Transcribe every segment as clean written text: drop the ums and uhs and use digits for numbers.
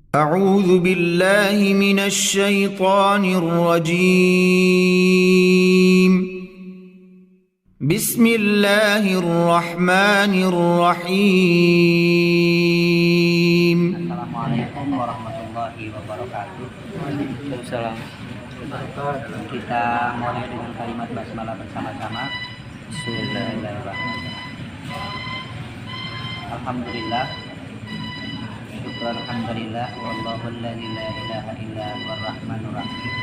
أعوذ بالله من الشيطان الرجيم. بسم الله الرحمن الرحيم. Assalamualaikum warahmatullahi wabarakatuh. Waalaikumsalam. Kita mulai dengan kalimat basmalah bersama-sama. Bismillahirrahmanirrahim. Alhamdulillah. Syukur alhamdulillah. Wallahul ladzi la ilaha illa huwar rahmanur rahim.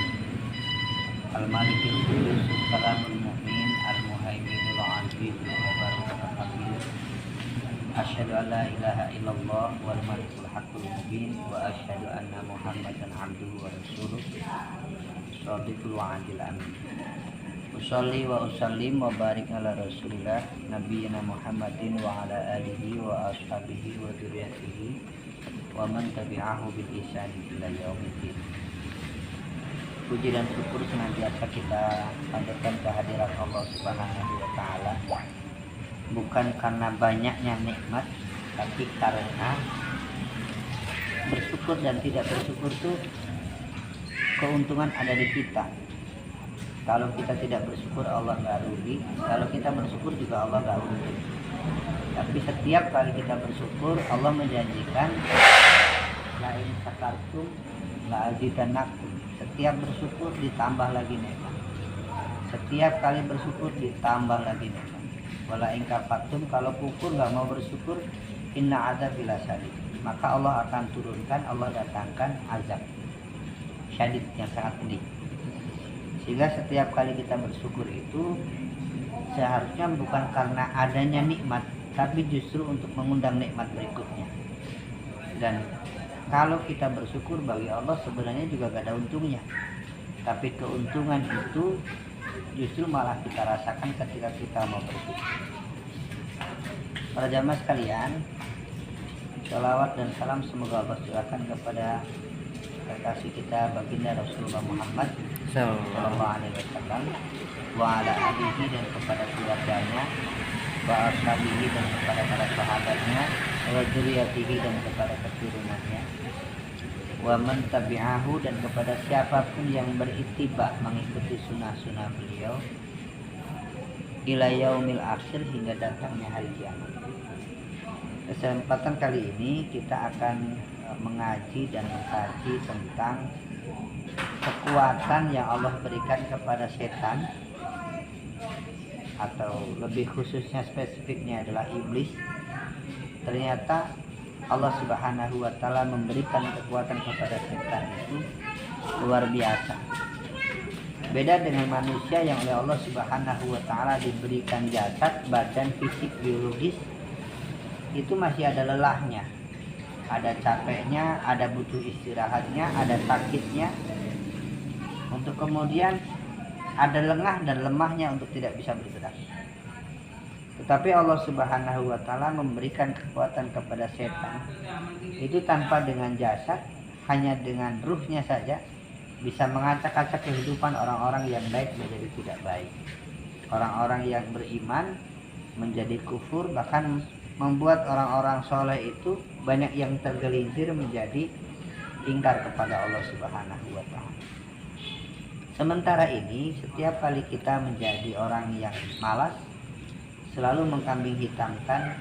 Al-Malikul Qudus, Salamul Mu'min, Al-Muhaiminul Azizul Mubarakul Hakim. Asyhadu an la ilaha illallah wal malikul haqqul mubin wa asyhadu anna Muhammadan abduhu wa rasuluh shadiqul wa'adil amin. Usolli wa usallim wa barik ala rasulillah nabiyina Muhammadin wa ala alihi wa ashabihi wa dzurriyyatihi wa man tabi'ahu bil ihsani ila yaumiddin. Puji dan syukur senantiasa kita panjatkan kehadirat Allah Subhanahu wa taala, bukan karena banyaknya nikmat, tapi karena bersyukur dan tidak bersyukur itu keuntungan ada di kita. Kalau kita tidak bersyukur Allah nggak rugi, kalau kita bersyukur juga Allah nggak rugi. Tapi setiap kali kita bersyukur, Allah menjanjikan la in syakartum la azidannakum. Setiap bersyukur ditambah lagi nikmat. Setiap kali bersyukur ditambah lagi nikmat. Wala in kafartum, kalau kufur nggak mau bersyukur, inna adzabil syadid. Maka Allah akan turunkan, Allah datangkan azab syadid yang sangat pedih. Sehingga setiap kali kita bersyukur itu seharusnya bukan karena adanya nikmat, tapi justru untuk mengundang nikmat berikutnya. Dan kalau kita bersyukur bagi Allah sebenarnya juga gak ada untungnya, tapi keuntungan itu justru malah kita rasakan ketika kita mau bersyukur. Para jamaah sekalian, sholawat dan salam semoga Allah curahkan kepada kekasih kita baginda Rasulullah Muhammad sallallahu alaihi wasallam wa ala alihi, dan kepada keluarganya, wa ashabihi, dan kepada para sahabatnya, wa dzurriyyatihi, dan kepada keturunannya, wa man tabi'ahu, dan kepada siapapun yang berittiba mengikuti sunnah-sunnah beliau ila yaumil akhir, hingga datangnya hari kiamat. Kesempatan kali ini kita akan mengaji dan mengkaji tentang kekuatan yang Allah berikan kepada setan, atau lebih khususnya spesifiknya adalah iblis. Ternyata Allah Subhanahu wa taala memberikan kekuatan kepada setan itu luar biasa. Beda dengan manusia yang oleh Allah Subhanahu wa taala diberikan jasad, badan fisik biologis, itu masih ada lelahnya, ada capeknya, ada butuh istirahatnya, ada sakitnya, untuk kemudian ada lengah dan lemahnya untuk tidak bisa bergerak. Tetapi Allah Subhanahu wa taala memberikan kekuatan kepada setan itu tanpa dengan jasad, hanya dengan ruhnya saja bisa mengacak-acak kehidupan orang-orang yang baik menjadi tidak baik, orang-orang yang beriman menjadi kufur, bahkan membuat orang-orang soleh itu banyak yang tergelincir menjadi ingkar kepada Allah Subhanahu wa taala. Sementara ini, setiap kali kita menjadi orang yang malas, selalu mengkambing hitamkan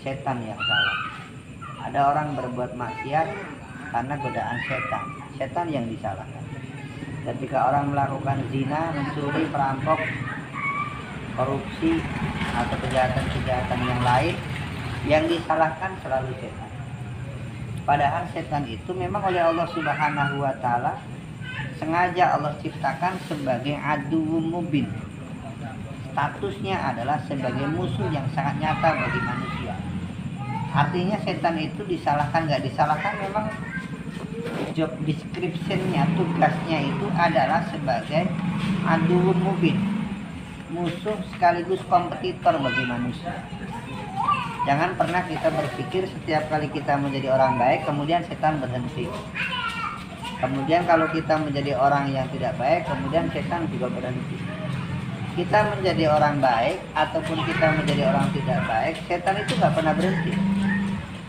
setan yang salah. Ada orang berbuat maksiat karena godaan setan, setan yang disalahkan. Ketika orang melakukan zina, mencuri, perampok, korupsi, atau kejahatan-kejahatan yang lain, yang disalahkan selalu setan. Padahal setan itu memang oleh Allah Subhanahu wa taala sengaja Allah ciptakan sebagai aduwwum mubin. Statusnya adalah sebagai musuh yang sangat nyata bagi manusia. Artinya setan itu disalahkan gak disalahkan, memang job description-nya, tugasnya itu adalah sebagai aduwwum mubin, musuh sekaligus kompetitor bagi manusia. Jangan pernah kita berpikir setiap kali kita menjadi orang baik kemudian setan berhenti. Kemudian kalau kita menjadi orang yang tidak baik, kemudian setan juga berhenti. Kita menjadi orang baik ataupun kita menjadi orang tidak baik, setan itu gak pernah berhenti.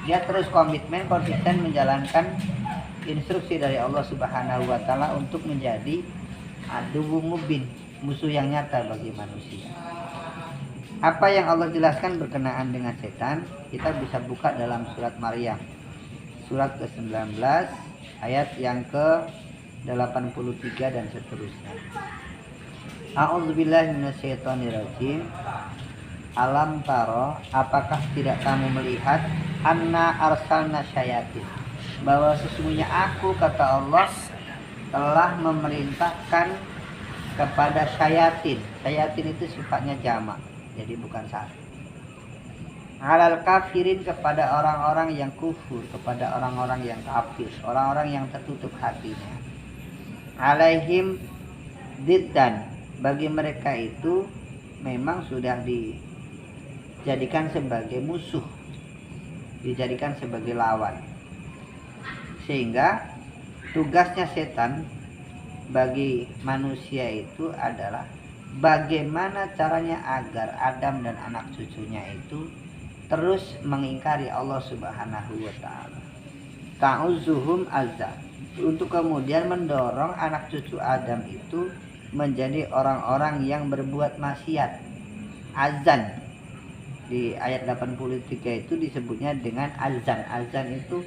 Dia terus komitmen, konsisten menjalankan instruksi dari Allah Subhanahu wa taala untuk menjadi aduwwu mubin, musuh yang nyata bagi manusia. Apa yang Allah jelaskan berkenaan dengan setan, kita bisa buka dalam surat Maryam, surat ke-19 ayat yang ke-83 dan seterusnya. A'udzubillahi minasyaitonirrajim. Alam taro, apakah tidak kamu melihat, anna arsalna syayatin, bahwa sesungguhnya aku, kata Allah, telah memerintahkan kepada syayatin. Syayatin itu sifatnya jamak, jadi bukan satu. Alal kafirin, kepada orang-orang yang kufur, kepada orang-orang yang kafir, orang-orang yang tertutup hatinya. Alaihim diddan, bagi mereka itu memang sudah dijadikan sebagai musuh, dijadikan sebagai lawan. Sehingga tugasnya setan bagi manusia itu adalah bagaimana caranya agar Adam dan anak cucunya itu terus mengingkari Allah Subhanahu wa taala. Ta'uzuhum azza, untuk kemudian mendorong anak cucu Adam itu menjadi orang-orang yang berbuat maksiat. Azan di ayat 83 itu disebutnya dengan azan. Azan itu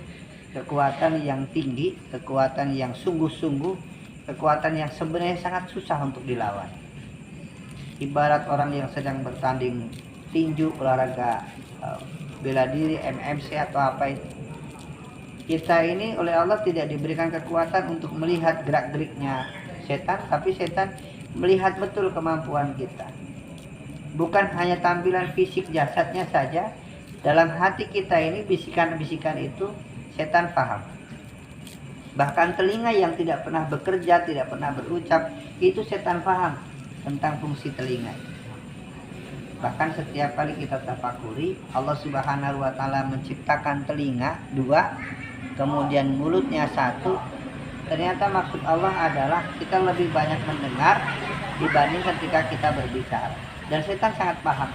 kekuatan yang tinggi, kekuatan yang sungguh-sungguh, kekuatan yang sebenarnya sangat susah untuk dilawan. Ibarat orang yang sedang bertanding tinju, olahraga bela diri, MMC atau apa itu. Kita ini oleh Allah tidak diberikan kekuatan untuk melihat gerak-geriknya setan, tapi setan melihat betul kemampuan kita. Bukan hanya tampilan fisik jasadnya saja, dalam hati kita ini bisikan-bisikan itu setan paham. Bahkan telinga yang tidak pernah bekerja, tidak pernah berucap, itu setan paham tentang fungsi telinga. Bahkan setiap kali kita tafakuri, Allah Subhanahu wa taala menciptakan telinga 2, kemudian mulutnya 1. Ternyata maksud Allah adalah kita lebih banyak mendengar dibanding ketika kita berbicara. Dan setan sangat paham.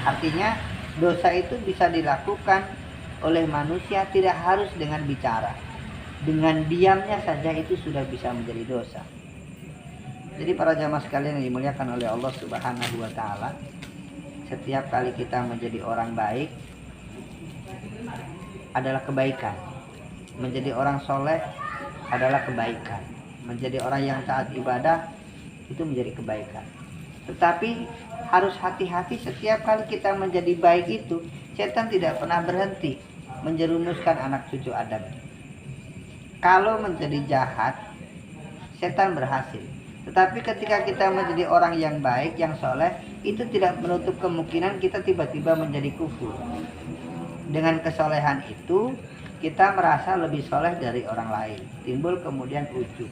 Artinya dosa itu bisa dilakukan oleh manusia tidak harus dengan bicara. Dengan diamnya saja itu sudah bisa menjadi dosa. Jadi para jamaah sekalian yang dimuliakan oleh Allah Subhanahu wa taala, setiap kali kita menjadi orang baik adalah kebaikan. Menjadi orang soleh adalah kebaikan. Menjadi orang yang taat ibadah itu menjadi kebaikan. Tetapi harus hati-hati, setiap kali kita menjadi baik itu, setan tidak pernah berhenti menjerumuskan anak cucu Adam. Kalau menjadi jahat, setan berhasil. Tetapi ketika kita menjadi orang yang baik, yang soleh, itu tidak menutup kemungkinan kita tiba-tiba menjadi kufur. Dengan kesolehan itu, kita merasa lebih soleh dari orang lain. Timbul kemudian ujub.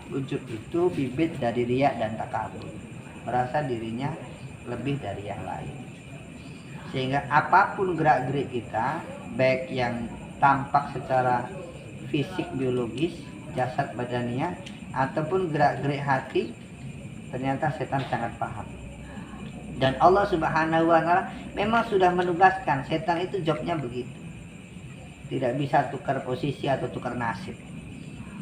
Ujub itu bibit dari riya dan takabur. Merasa dirinya lebih dari yang lain. Sehingga apapun gerak-gerik kita, baik yang tampak secara fisik biologis, jasad badania, ataupun gerak-gerik hati, ternyata setan sangat paham. Dan Allah Subhanahu wa taala memang sudah menugaskan, setan itu jobnya begitu. Tidak bisa tukar posisi atau tukar nasib.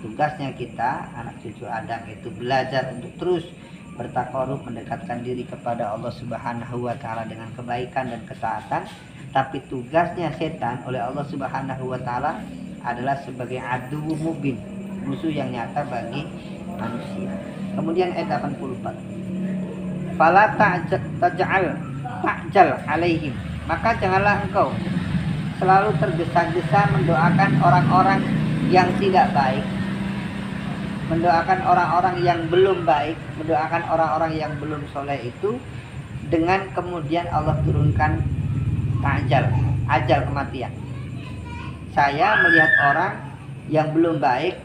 Tugasnya kita, anak cucu Adam, itu belajar untuk terus bertakarub, mendekatkan diri kepada Allah Subhanahu wa taala dengan kebaikan dan ketaatan. Tapi tugasnya setan oleh Allah Subhanahu wa taala adalah sebagai aduwwu mubin, musuh yang nyata bagi manusia. Kemudian ayat 84. Fala ta'jal alaihim, maka janganlah engkau selalu tergesa-gesa mendoakan orang-orang yang tidak baik, mendoakan orang-orang yang belum baik, mendoakan orang-orang yang belum soleh itu dengan kemudian Allah turunkan ta'jal, ajal kematian. Saya melihat orang yang belum baik,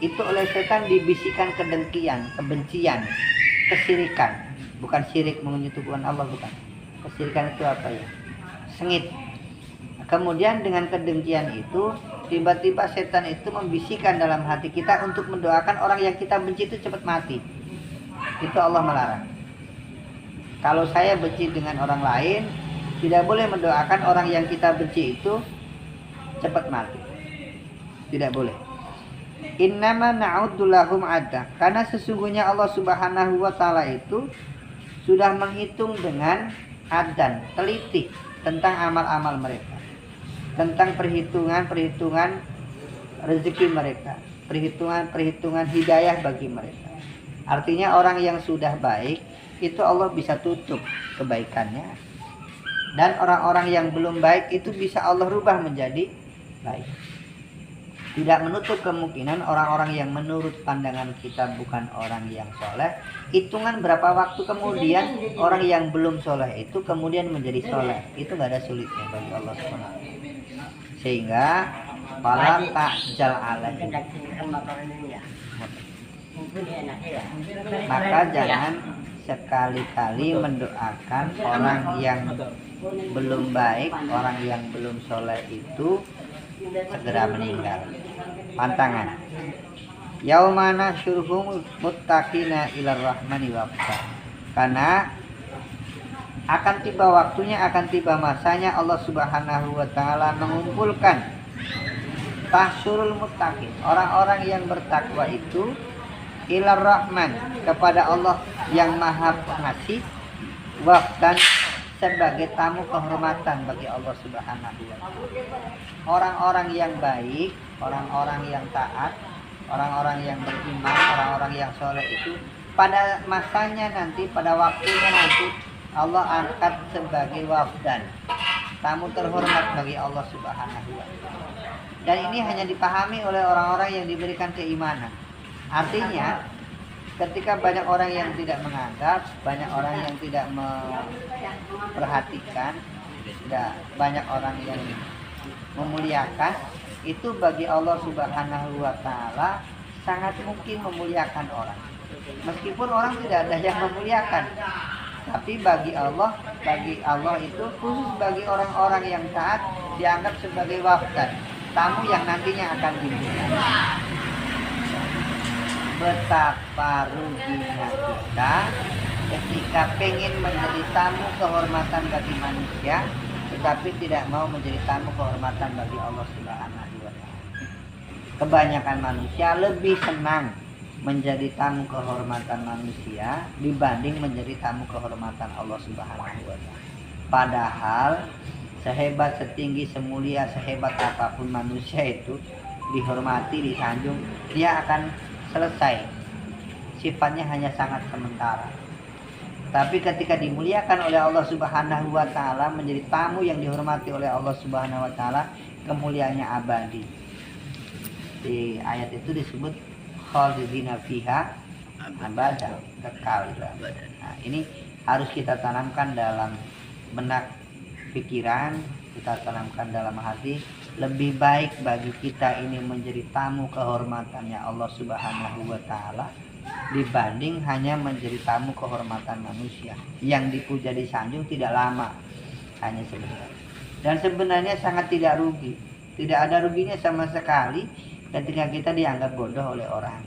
itu oleh setan dibisikkan kedengkian, kebencian, kesirikan. Bukan syirik menyekutukan Allah, bukan. Kesirikan itu apa ya? Sengit. Kemudian dengan kedengkian itu, tiba-tiba setan itu membisikkan dalam hati kita untuk mendoakan orang yang kita benci itu cepat mati. Itu Allah melarang. Kalau saya benci dengan orang lain, tidak boleh mendoakan orang yang kita benci itu cepat mati. tidak boleh. Innama na'uddu lahum adda, karena sesungguhnya Allah Subhanahu wa taala itu sudah menghitung dengan adan, teliti tentang amal-amal mereka, tentang perhitungan rezeki mereka, perhitungan hidayah bagi mereka. Artinya orang yang sudah baik itu Allah bisa tutup kebaikannya, dan orang-orang yang belum baik itu bisa Allah rubah menjadi baik. Tidak menutup kemungkinan orang-orang yang menurut pandangan kita bukan orang yang soleh, hitungan berapa waktu kemudian orang yang belum soleh itu kemudian menjadi soleh, itu nggak ada sulitnya bagi Allah SWT. Sehingga para takjal alaih, maka jangan sekali-kali mendoakan orang yang belum baik, orang yang belum soleh itu segera meninggal. Pantangan. Yaumana syurhum muttaqina ilar rahmani wafda. Karena akan tiba waktunya, akan tiba masanya Allah Subhanahu wa taala mengumpulkan tahsyurul muttaqin, orang-orang yang bertakwa itu, ilar rahman, kepada Allah yang Maha Pengasih, wafdan, sebagai tamu kehormatan bagi Allah Subhanahu wa taala. Orang-orang yang baik, orang-orang yang taat, orang-orang yang beriman, orang-orang yang soleh itu pada masanya nanti, pada waktunya nanti Allah angkat sebagai wafdan, tamu terhormat bagi Allah Subhanahu wa taala. Dan ini hanya dipahami oleh orang-orang yang diberikan keimanan. Artinya ketika banyak orang yang tidak menganggap, banyak orang yang tidak memperhatikan, banyak orang yang memuliakan, itu bagi Allah Subhanahu wa taala sangat mungkin memuliakan orang. Meskipun orang tidak ada yang memuliakan, tapi bagi Allah itu khusus bagi orang-orang yang taat dianggap sebagai wafdan, tamu yang nantinya akan dimuliakan. Betapa ruginya kita ketika pengen menjadi tamu kehormatan bagi manusia, tetapi tidak mau menjadi tamu kehormatan bagi Allah Subhanahu wa taala. Kebanyakan manusia lebih senang menjadi tamu kehormatan manusia dibanding menjadi tamu kehormatan Allah Subhanahu wa taala. Padahal sehebat, setinggi, semulia, sehebat apapun manusia itu dihormati, disanjung, dia akan selesai. Sifatnya hanya sangat sementara. Tapi ketika dimuliakan oleh Allah Subhanahu wa taala, menjadi tamu yang dihormati oleh Allah Subhanahu wa taala, kemuliaannya abadi. Di ayat itu disebut khalidina fiha abada, kekal. Nah, ini harus kita tanamkan dalam benak pikiran, kita tanamkan dalam hati. Lebih baik bagi kita ini menjadi tamu kehormatannya Allah Subhanahu wa taala dibanding hanya menjadi tamu kehormatan manusia yang dipuja disanjung tidak lama, hanya sebentar. Dan sebenarnya sangat tidak rugi, tidak ada ruginya sama sekali ketika kita dianggap bodoh oleh orang.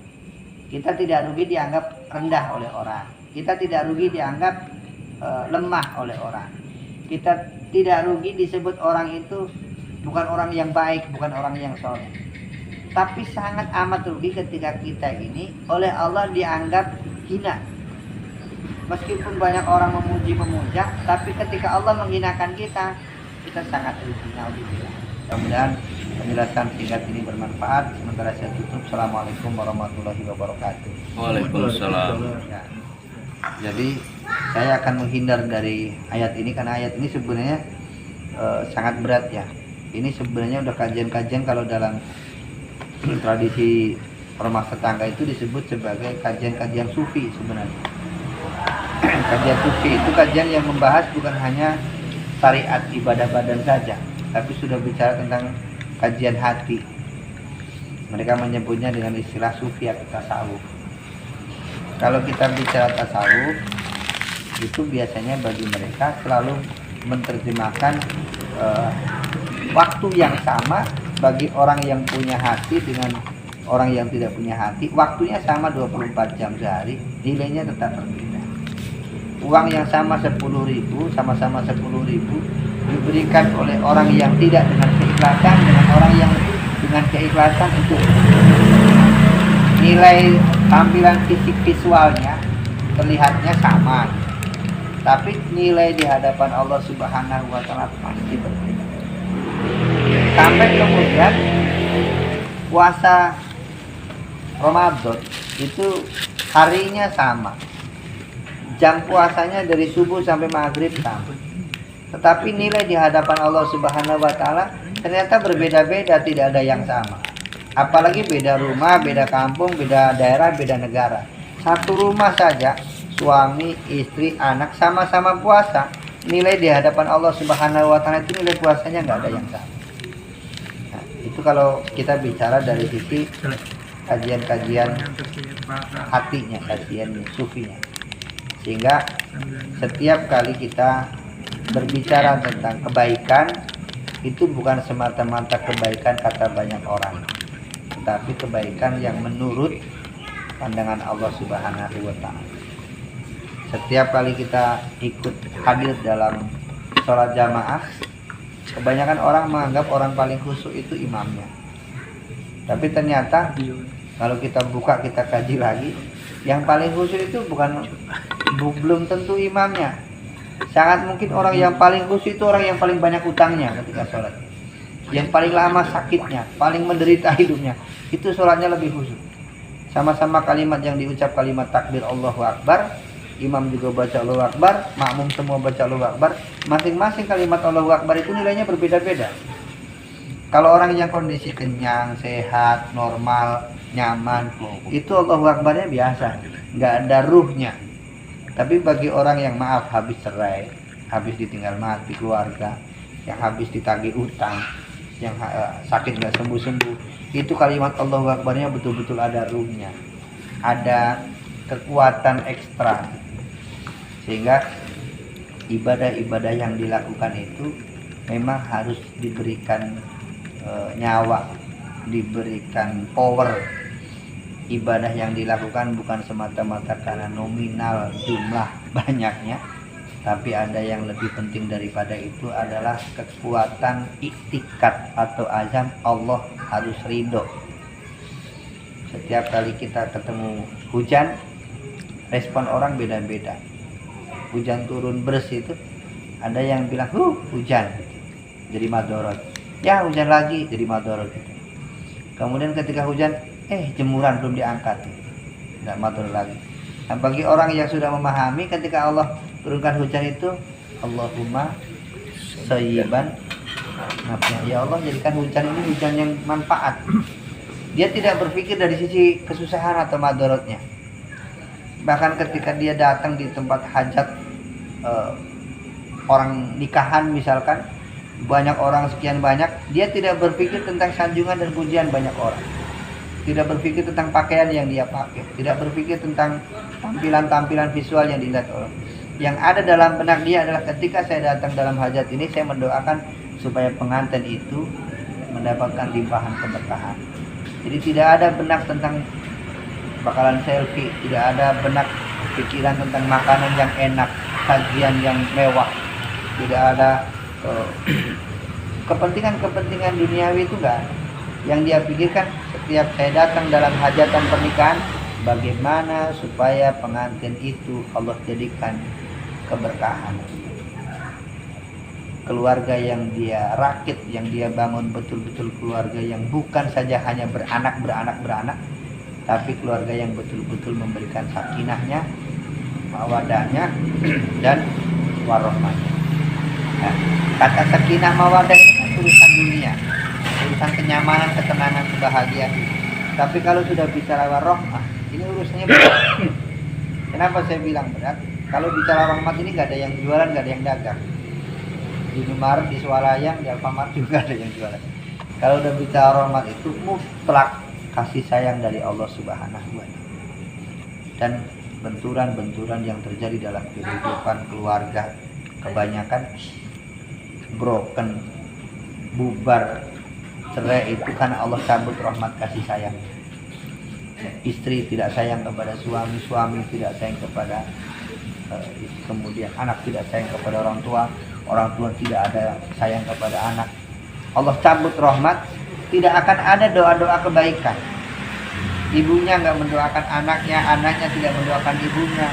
Kita tidak rugi dianggap rendah oleh orang. Kita tidak rugi dianggap lemah oleh orang. Kita tidak rugi disebut orang itu bukan orang yang baik, bukan orang yang soleh. Tapi sangat amat rugi ketika kita ini oleh Allah dianggap hina. Meskipun banyak orang memuji-memuja, tapi ketika Allah menghinakan kita, kita sangat rugi. Mudah-mudahan penjelasan singkat ini bermanfaat. Sementara saya tutup. Assalamualaikum warahmatullahi wabarakatuh. Waalaikumsalam. Ya. Jadi saya akan menghindar dari ayat ini karena ayat ini sebenarnya sangat berat ya. Ini sebenarnya udah kajian-kajian, kalau dalam tradisi rumah tetangga itu disebut sebagai kajian-kajian sufi sebenarnya. Kajian sufi itu kajian yang membahas bukan hanya syariat ibadah badan saja, tapi sudah bicara tentang kajian hati. Mereka menyebutnya dengan istilah sufi atau tasawuf. Kalau kita bicara tasawuf, itu biasanya bagi mereka selalu menerjemahkan waktu yang sama bagi orang yang punya hati dengan orang yang tidak punya hati. Waktunya sama 24 jam sehari, nilainya tetap berbeda. Uang yang sama 10.000, sama-sama 10.000 diberikan oleh orang yang tidak dengan keikhlasan dengan orang yang dengan keikhlasan itu nilai tampilan fisik visualnya terlihatnya sama, tapi nilai di hadapan Allah Subhanahu wa Ta'ala pasti berbeda. Sampai kemudian puasa Ramadan itu harinya sama, jam puasanya dari subuh sampai maghrib sama, tetapi nilai di hadapan Allah Subhanahu wa Ta'ala ternyata berbeda-beda, tidak ada yang sama. Apalagi beda rumah, beda kampung, beda daerah, beda negara. Satu rumah saja, suami, istri, anak sama-sama puasa, nilai di hadapan Allah Subhanahu wa Ta'ala itu nilai puasanya nggak ada yang sama. Nah, itu kalau kita bicara dari sisi kajian-kajian hatinya, kajian sufinya. Sehingga setiap kali kita berbicara tentang kebaikan, itu bukan semata-mata kebaikan kata banyak orang, tetapi kebaikan yang menurut pandangan Allah Subhanahu wa Ta'ala. Setiap kali kita ikut hadir dalam sholat jamaah, kebanyakan orang menganggap orang paling khusyuk itu imamnya. Tapi ternyata kalau kita buka, kita kaji lagi, yang paling khusyuk itu belum tentu imamnya. Sangat mungkin orang yang paling khusyuk itu orang yang paling banyak utangnya ketika sholat, yang paling lama sakitnya, paling menderita hidupnya, itu sholatnya lebih khusyuk. Sama-sama kalimat yang diucap kalimat takbir Allahu Akbar, imam juga baca Allahu Akbar, makmum semua baca Allahu Akbar, masing-masing kalimat Allahu Akbar itu nilainya berbeda-beda. Kalau orang yang kondisi kenyang, sehat, normal, nyaman, itu Allahu Akbarnya biasa, nggak ada ruhnya. Tapi bagi orang yang maaf habis cerai, habis ditinggal mati keluarga, yang habis ditagih utang, yang sakit nggak sembuh-sembuh, itu kalimat Allahu Akbarnya betul-betul ada ruhnya, ada kekuatan ekstra. Sehingga ibadah-ibadah yang dilakukan itu memang harus diberikan nyawa, diberikan power. Ibadah yang dilakukan bukan semata-mata karena nominal jumlah banyaknya, tapi ada yang lebih penting daripada itu adalah kekuatan iktikad atau azam Allah harus ridho. Setiap kali kita ketemu hujan, respon orang beda-beda. Hujan turun beres itu, ada yang bilang hujan, jadi madorot. Ya hujan lagi, jadi madorot. Kemudian ketika hujan, jemuran belum diangkat, tidak madorot lagi. Nah, bagi orang yang sudah memahami, ketika Allah turunkan hujan itu, Allahumma sayyiban nafi'an, ya Allah jadikan hujan ini hujan yang manfaat. Dia tidak berpikir dari sisi kesusahan atau madorotnya. Bahkan ketika dia datang di tempat hajat orang nikahan misalkan, banyak orang sekian banyak, dia tidak berpikir tentang sanjungan dan pujian banyak orang, tidak berpikir tentang pakaian yang dia pakai, tidak berpikir tentang tampilan-tampilan visual yang dilihat orang. Yang ada dalam benak dia adalah ketika saya datang dalam hajat ini, saya mendoakan supaya pengantin itu mendapatkan limpahan keberkahan. Jadi tidak ada benak tentang bakalan selfie, tidak ada benak pikiran tentang makanan yang enak, sajian yang mewah, tidak ada kepentingan-kepentingan duniawi itu enggak. Yang dia pikirkan setiap saya datang dalam hajatan pernikahan, bagaimana supaya pengantin itu Allah jadikan keberkahan. Keluarga yang dia rakit, yang dia bangun betul-betul keluarga yang bukan saja hanya beranak, tapi keluarga yang betul-betul memberikan sakinahnya, mawadahnya, dan warohmahnya. Nah, kata sakinah mawadah ini kan urusan dunia, urusan kenyamanan, ketenangan, kebahagiaan. Tapi kalau sudah bicara warohmah, ini urusannya berat. Kenapa saya bilang berat? Kalau bicara rahmat ini nggak ada yang jualan, nggak ada yang dagang. Di Indomaret, di Swalayan, di Alfamart juga ada yang jualan. Kalau udah bicara rahmat itu mutlak kasih sayang dari Allah Subhanahu wa Ta'ala. Dan benturan-benturan yang terjadi dalam kehidupan keluarga kebanyakan broken, bubar, cerai itu karena Allah cabut rahmat kasih sayang. Istri tidak sayang kepada suami, suami tidak sayang kepada kemudian anak tidak sayang kepada orang tua tidak ada sayang kepada anak. Allah cabut rahmat tidak akan ada doa-doa kebaikan. Ibunya nggak mendoakan anaknya, anaknya tidak mendoakan ibunya,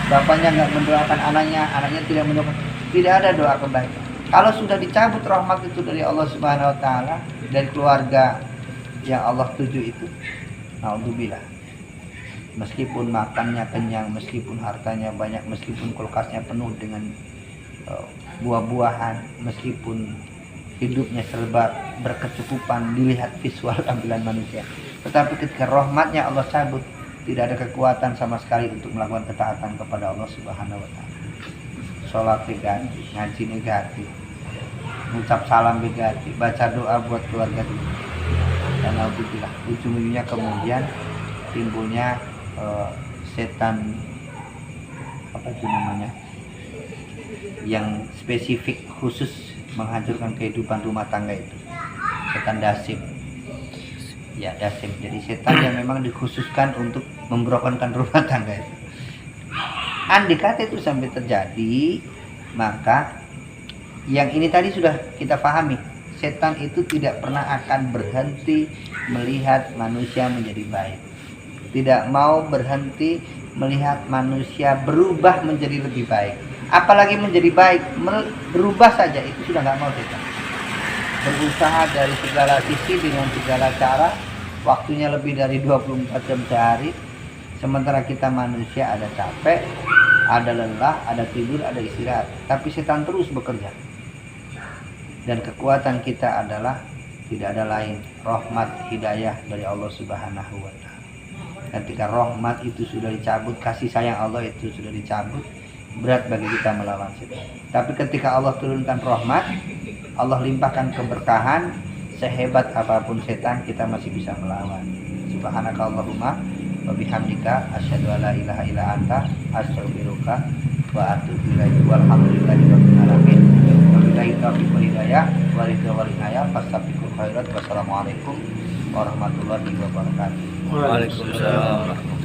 bapaknya nggak mendoakan anaknya, anaknya tidak mendoakan. Tidak ada doa kebaikan. Kalau sudah dicabut rahmat itu dari Allah Subhanahu Wa Taala, dari keluarga yang Allah tuju itu, naudzubillah. Meskipun makannya kenyang, meskipun hartanya banyak, meskipun kulkasnya penuh dengan buah-buahan, meskipun hidupnya serba berkecukupan dilihat visual tampilan manusia, tetapi ketika rahmatnya Allah cabut, tidak ada kekuatan sama sekali untuk melakukan ketaatan kepada Allah Subhanahu Wa Taala. Sholat negatif, ngaji negatif, mengucap salam negatif, baca doa buat keluarga dulu, dan alhamdulillah ujung-ujungnya kemudian timbulnya setan, apa itu namanya, yang spesifik khusus menghancurkan kehidupan rumah tangga itu, setan dasim. Ya, dasim. Jadi setan yang memang dikhususkan untuk memberontakkan rumah tangga itu. Andai kata itu sampai terjadi, maka yang ini tadi sudah kita pahami, setan itu tidak pernah akan berhenti melihat manusia menjadi baik, tidak mau berhenti melihat manusia berubah menjadi lebih baik. Apalagi menjadi baik, berubah saja itu sudah nggak mau kita. Berusaha dari segala sisi dengan segala cara, waktunya lebih dari 24 jam sehari. Sementara kita manusia ada capek, ada lelah, ada tidur, ada istirahat. Tapi setan terus bekerja. Dan kekuatan kita adalah tidak ada lain, rahmat hidayah dari Allah Subhanahu Wa Taala. Ketika rahmat itu sudah dicabut, kasih sayang Allah itu sudah dicabut, berat bagi kita melawan setan. Tapi ketika Allah turunkan rahmat, Allah limpahkan keberkahan, sehebat apapun setan kita masih bisa melawan. Subhanakallahumma wa bihamdika asyhadu an la ilaha illa anta astaghfiruka wa atubu ilaik. Walhamdulillahi rabbil alamin. Wabillahi taufiq wal hidayah wa ridha wal inayah. Fastabiqul khairat. Wassalamualaikum warahmatullahi wabarakatuh. Waalaikumsalam.